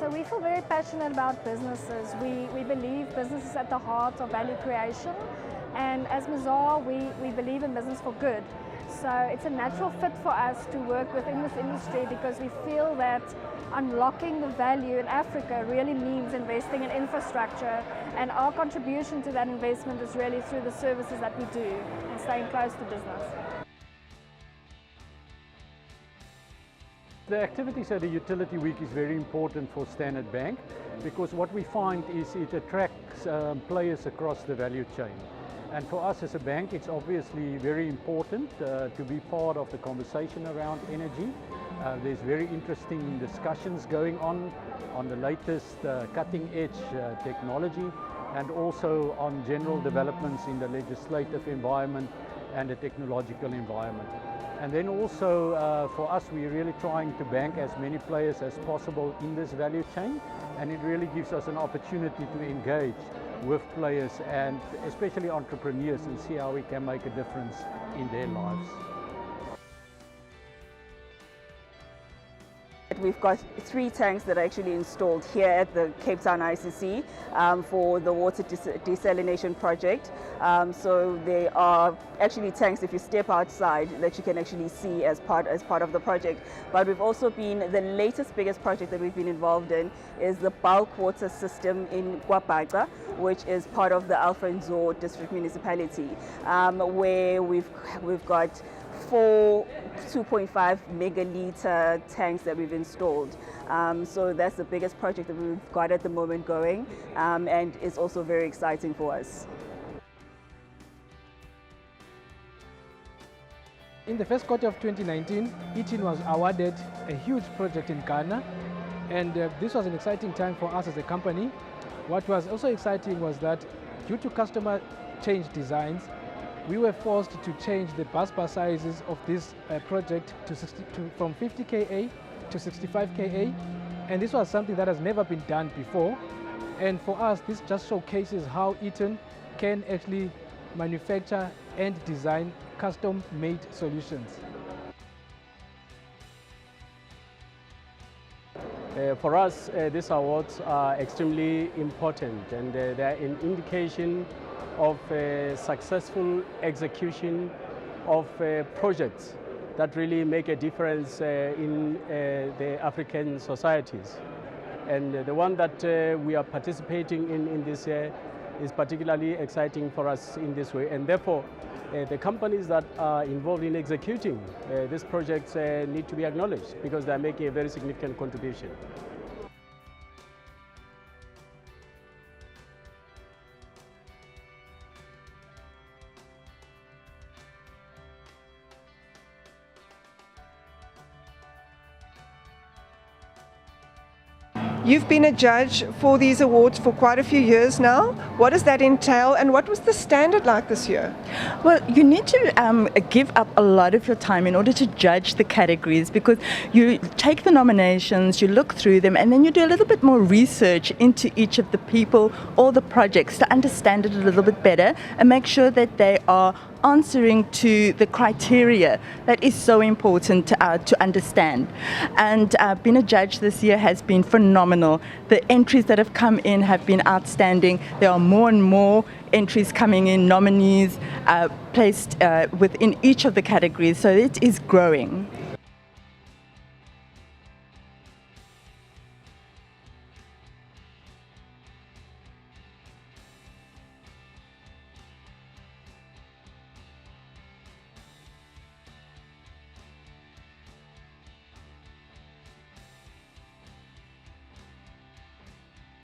So we feel very passionate about businesses. We believe business is at the heart of value creation, and as Mazar, we believe in business for good. So it's a natural fit for us to work within this industry because we feel that unlocking the value in Africa really means investing in infrastructure, and our contribution to that investment is really through the services that we do and staying close to business. The activities at the Utility Week is very important for Standard Bank because what we find is it attracts players across the value chain. And for us as a bank, it's obviously very important to be part of the conversation around energy. There's very interesting discussions going on the latest cutting-edge technology, and also on general developments in the legislative environment and the technological environment. And then also for us, we're really trying to bank as many players as possible in this value chain, and it really gives us an opportunity to engage with players and especially entrepreneurs and see how we can make a difference in their lives. We've got 3 tanks that are actually installed here at the Cape Town ICC for the water desalination project. So they are actually tanks, if you step outside, that you can actually see as part of the project. But we've also been, the latest biggest project that we've been involved in is the bulk water system in KwaBhaca, which is part of the Alpha and Zor district municipality, where we've got 4 2.5 megaliter tanks that we've installed. So that's the biggest project that we've got at the moment going, and it's also very exciting for us. In the first quarter of 2019, Etin was awarded a huge project in Ghana, and this was an exciting time for us as a company. What was also exciting was that due to customer change designs, we were forced to change the bus bar sizes of this project from 50 kA to 65 kA, and this was something that has never been done before. And for us, this just showcases how Etin can actually manufacture and design custom-made solutions. For us, these awards are extremely important, and they are an indication of successful execution of projects that really make a difference in the African societies. And the one that we are participating in this year is particularly exciting for us in this way. And therefore, the companies that are involved in executing these projects need to be acknowledged because they are making a very significant contribution. You've been a judge for these awards for quite a few years now. What does that entail, and what was the standard like this year? Well, you need to give up a lot of your time in order to judge the categories, because you take the nominations, you look through them, and then you do a little bit more research into each of the people or the projects to understand it a little bit better and make sure that they are answering to the criteria that is so important to understand. And being a judge this year has been phenomenal. The entries that have come in have been outstanding. There are more and more entries coming in, nominees placed within each of the categories, so it is growing.